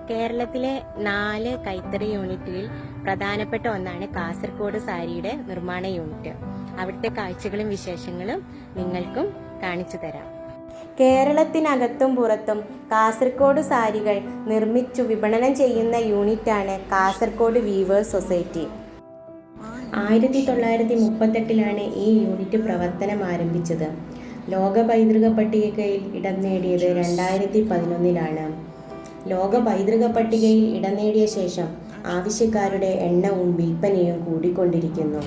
കേരളത്തിലെ 4 കൈത്തറി യൂണിറ്റിൽ പ്രധാനപ്പെട്ട ഒന്നാണ് കാസർഗോഡ് സാരിയുടെ നിർമ്മാണ യൂണിറ്റ്. അവിടുത്തെ കാഴ്ചകളും വിശേഷങ്ങളും നിങ്ങൾക്കും കാണിച്ചു തരാം. കേരളത്തിനകത്തും പുറത്തും കാസർഗോഡ് സാരികൾ നിർമ്മിച്ചു വിപണനം ചെയ്യുന്ന യൂണിറ്റാണ് കാസർഗോഡ് വീവേഴ്സ് സൊസൈറ്റി. 1938 ഈ യൂണിറ്റ് പ്രവർത്തനം ആരംഭിച്ചത്. ലോക പൈതൃക പട്ടികയിൽ ഇടം നേടിയത് 2011 ലോക പൈതൃക പട്ടികയിൽ ഇടം നേടിയ ശേഷം ആവശ്യക്കാരുടെ എണ്ണവും വിൽപ്പനയും കൂടിക്കൊണ്ടിരിക്കുന്നു.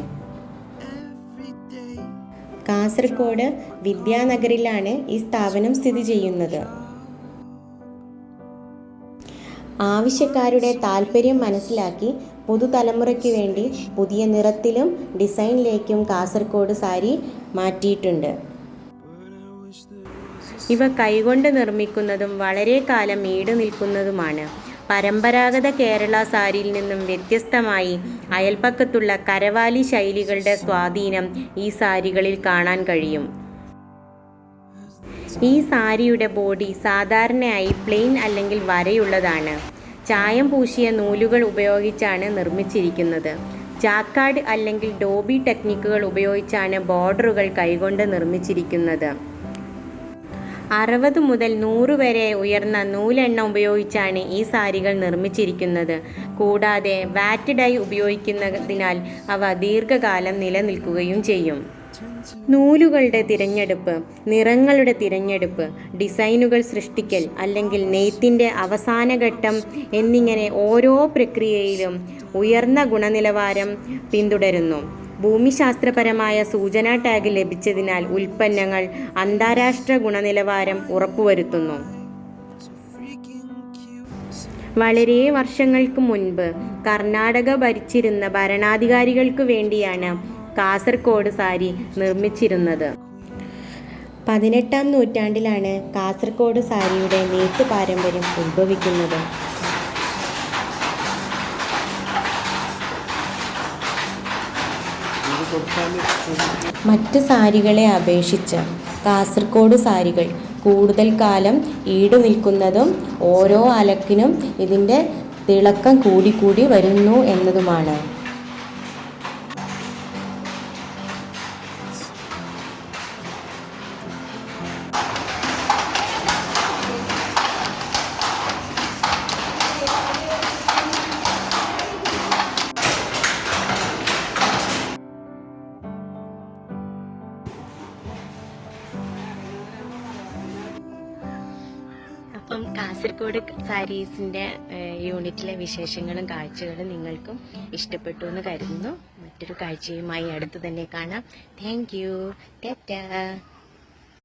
കാസർഗോഡ് വിദ്യാനഗറിലാണ് ഈ സ്ഥാപനം സ്ഥിതി ചെയ്യുന്നത്. ആവശ്യക്കാരുടെ താൽപ്പര്യം മനസ്സിലാക്കി പുതുതലമുറയ്ക്ക് വേണ്ടി പുതിയ നിറത്തിലും ഡിസൈനിലേക്കും കാസർഗോഡ് സാരി മാറ്റിയിട്ടുണ്ട്. ഇവ കൈകൊണ്ട് നിർമ്മിക്കുന്നതും വളരെ കാലം ഈട് നിൽക്കുന്നതുമാണ്. പരമ്പരാഗത കേരള സാരിയിൽ നിന്നും വ്യത്യസ്തമായി അയൽപക്കത്തുള്ള കരവാലി ശൈലികളുടെ സ്വാധീനം ഈ സാരികളിൽ കാണാൻ കഴിയും. ഈ സാരിയുടെ ബോഡി സാധാരണയായി പ്ലെയിൻ അല്ലെങ്കിൽ വരയുള്ളതാണ്. ചായം പൂശിയ നൂലുകൾ ഉപയോഗിച്ചാണ് നിർമ്മിച്ചിരിക്കുന്നത്. ജാക്കാർഡ് അല്ലെങ്കിൽ ഡോബി ടെക്നിക്കുകൾ ഉപയോഗിച്ചാണ് ബോർഡറുകൾ കൈകൊണ്ട് നിർമ്മിച്ചിരിക്കുന്നത്. 60 മുതൽ 100 വരെ ഉയർന്ന നൂലെണ്ണ ഉപയോഗിച്ചാണ് ഈ സാരികൾ നിർമ്മിച്ചിരിക്കുന്നത്. കൂടാതെ വാറ്റ് ഡൈ ഉപയോഗിക്കുന്നതിനാൽ അവ ദീർഘകാലം നിലനിൽക്കുകയും ചെയ്യും. നൂലുകളുടെ തിരഞ്ഞെടുപ്പ്, നിറങ്ങളുടെ തിരഞ്ഞെടുപ്പ്, ഡിസൈനുകൾ സൃഷ്ടിക്കൽ അല്ലെങ്കിൽ നെയ്ത്തിന്റെ അവസാന ഘട്ടം എന്നിങ്ങനെ ഓരോ പ്രക്രിയയിലും ഉയർന്ന ഗുണനിലവാരം പിന്തുടരുന്നു. ഭൂമിശാസ്ത്രപരമായ സൂചനാ ടാഗ് ലഭിച്ചതിനാൽ ഉൽപ്പന്നങ്ങൾ അന്താരാഷ്ട്ര ഗുണനിലവാരം ഉറപ്പുവരുത്തുന്നു. വളരെ വർഷങ്ങൾക്ക് മുൻപ് കർണാടക ഭരിച്ചിരുന്ന ഭരണാധികാരികൾക്ക് വേണ്ടിയാണ് കാസർഗോഡ് സാരി നിർമ്മിച്ചിരുന്നത്. 18ാം നൂറ്റാണ്ടിലാണ് കാസർഗോഡ് സാരിയുടെ നെയ്ത്ത് പാരമ്പര്യം ഉത്ഭവിക്കുന്നത്. മറ്റ് സാരികളെ അപേക്ഷിച്ച് കാസർഗോഡ് സാരികൾ കൂടുതൽ കാലം ഈട് നിൽക്കുന്നതും ഓരോ അലക്കിനും ഇതിൻ്റെ തിളക്കം കൂടിക്കൂടി വരുന്നു എന്നതുമാണ്. അപ്പം കാസർഗോഡ് സാരീസിൻ്റെ യൂണിറ്റിലെ വിശേഷങ്ങളും കാഴ്ചകളും നിങ്ങൾക്കും ഇഷ്ടപ്പെട്ടു എന്ന് കരുതുന്നു. മറ്റൊരു കാഴ്ചയുമായി അടുത്ത് തന്നെ കാണാം. Thank you. ടാറ്റാ.